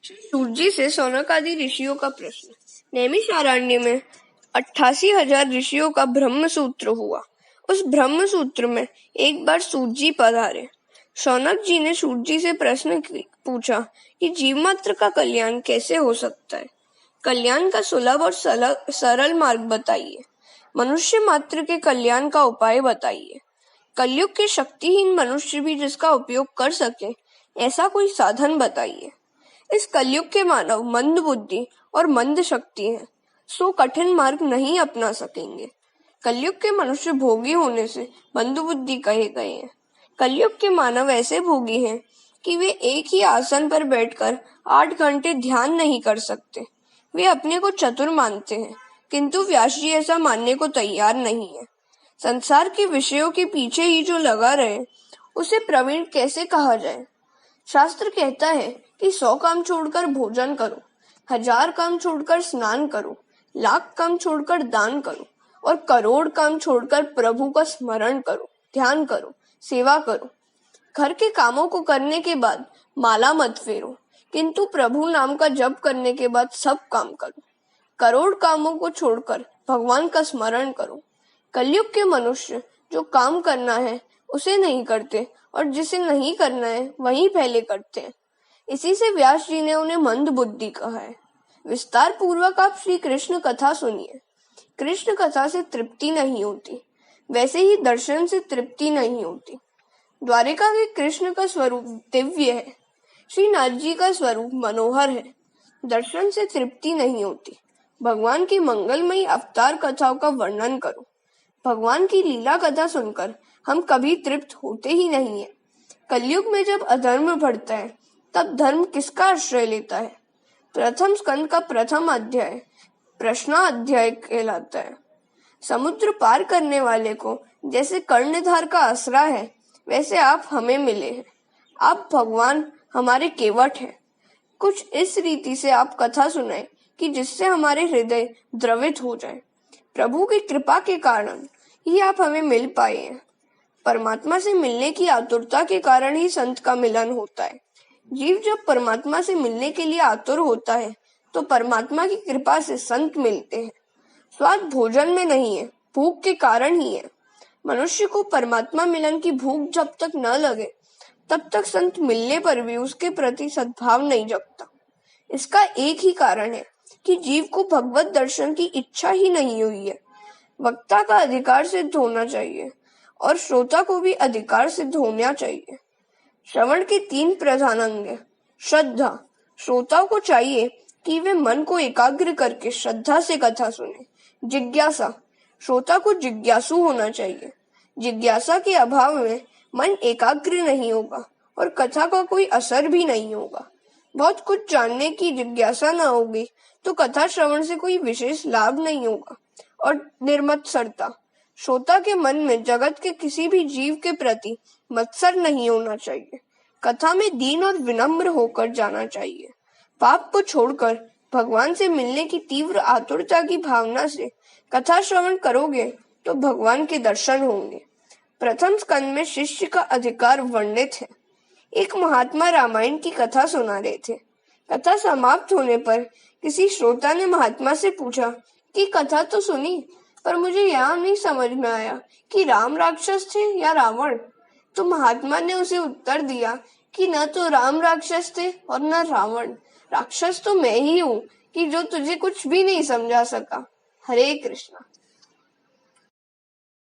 सूत से सौनक आदि ऋषियों का प्रश्न। नैमिषारण्य में 88,000 ऋषियों का ब्रह्म सूत्र हुआ। उस ब्रह्म सूत्र में एक बार सूत जी पधारे। सौनक जी ने सूत जी से प्रश्न पूछा कि जीव मात्र का कल्याण कैसे हो सकता है। कल्याण का सुलभ और सरल मार्ग बताइए। मनुष्य मात्र के कल्याण का उपाय बताइए। कलयुग के शक्तिहीन मनुष्य भी जिसका उपयोग कर सके ऐसा कोई साधन बताइए। इस कलयुग के मानव मंद बुद्धि और मंद शक्ति हैं, सो कठिन मार्ग नहीं अपना सकेंगे। कलयुग के मनुष्य भोगी होने से मंद बुद्धि कहे गए हैं। कलयुग के मानव ऐसे भोगी हैं कि वे एक ही आसन पर बैठकर 8 घंटे ध्यान नहीं कर सकते। वे अपने को चतुर मानते हैं, किंतु व्यास जी ऐसा मानने को तैयार नहीं है। संसार के विषयों के पीछे ही जो लगा रहे उसे प्रवीण कैसे कहा जाए। शास्त्र कहता है कि 100 काम छोड़कर भोजन करो, 1000 काम छोड़कर स्नान करो, लाख काम छोड़कर दान करो और करोड़ काम छोड़कर प्रभु का स्मरण करो, ध्यान करो, सेवा करो। घर के कामों को करने के बाद माला मत फेरो, किंतु प्रभु नाम का जप करने के बाद सब काम करो। करोड़ कामों को छोड़कर भगवान का स्मरण करो। कलयुग के मनुष्य जो काम करना है उसे नहीं करते और जिसे नहीं करना है वही पहले करते हैं। इसी से व्यास जी ने उन्हें मंद बुद्धि कहा है। विस्तार पूर्वक आप श्री कृष्ण कथा सुनिए। कृष्ण कथा से तृप्ति नहीं होती, वैसे ही दर्शन से तृप्ति नहीं होती। द्वारिका के कृष्ण का स्वरूप दिव्य है, श्री नाथ जी का स्वरूप मनोहर है। दर्शन से तृप्ति नहीं होती। भगवान की मंगलमयी अवतार कथाओं का वर्णन करो। भगवान की लीला कथा सुनकर हम कभी तृप्त होते ही नहीं है। कलयुग में जब अधर्म बढ़ता है तब धर्म किसका आश्रय लेता है। प्रथम स्कंद का प्रथम अध्याय प्रश्नाध्याय कहलाता है। समुद्र पार करने वाले को जैसे कर्णधार का आसरा है वैसे आप हमें मिले हैं। आप भगवान हमारे केवट हैं। कुछ इस रीति से आप कथा सुनाए कि जिससे हमारे हृदय द्रवित हो जाए। प्रभु की कृपा के कारण ही आप हमें मिल पाए हैं। परमात्मा से मिलने की आतुरता के कारण ही संत का मिलन होता है। जीव जब परमात्मा से मिलने के लिए आतुर होता है तो परमात्मा की कृपा से संत मिलते हैं। स्वाद भोजन में नहीं है, भूख के कारण ही है। मनुष्य को परमात्मा मिलन की भूख जब तक न लगे तब तक संत मिलने पर भी उसके प्रति सद्भाव नहीं जगता। इसका एक ही कारण है कि जीव को भगवत दर्शन की इच्छा ही नहीं हुई है। वक्ता का अधिकार सिद्ध होना चाहिए और श्रोता को भी अधिकार सिद्ध होना चाहिए। श्रवण के 3 प्रधान अंग हैं। श्रद्धा, श्रोताओं को चाहिए कि वे मन को एकाग्र करके श्रद्धा से कथा सुने। जिज्ञासा, श्रोता को जिज्ञासु होना चाहिए। जिज्ञासा के अभाव में मन एकाग्र नहीं होगा और कथा का कोई असर भी नहीं होगा। बहुत कुछ जानने की जिज्ञासा न होगी तो कथा श्रवण से कोई विशेष लाभ नहीं होगा। और निर्मत्सरता, श्रोता के मन में जगत के किसी भी जीव के प्रति मत्सर नहीं होना चाहिए। कथा में दीन और विनम्र होकर जाना चाहिए। पाप को छोड़कर भगवान से मिलने की तीव्र आतुरता की भावना से कथा श्रवण करोगे तो भगवान के दर्शन होंगे। प्रथम स्कंद में शिष्य का अधिकार वर्णित है। एक महात्मा रामायण की कथा सुना रहे थे। कथा समाप्त होने पर किसी श्रोता ने महात्मा से पूछा कि कथा तो सुनी, पर मुझे यह नहीं समझ में आया कि राम राक्षस थे या रावण। तो महात्मा ने उसे उत्तर दिया कि न तो राम राक्षस थे और न रावण। राक्षस तो मैं ही हूँ कि जो तुझे कुछ भी नहीं समझा सका। हरे कृष्णा।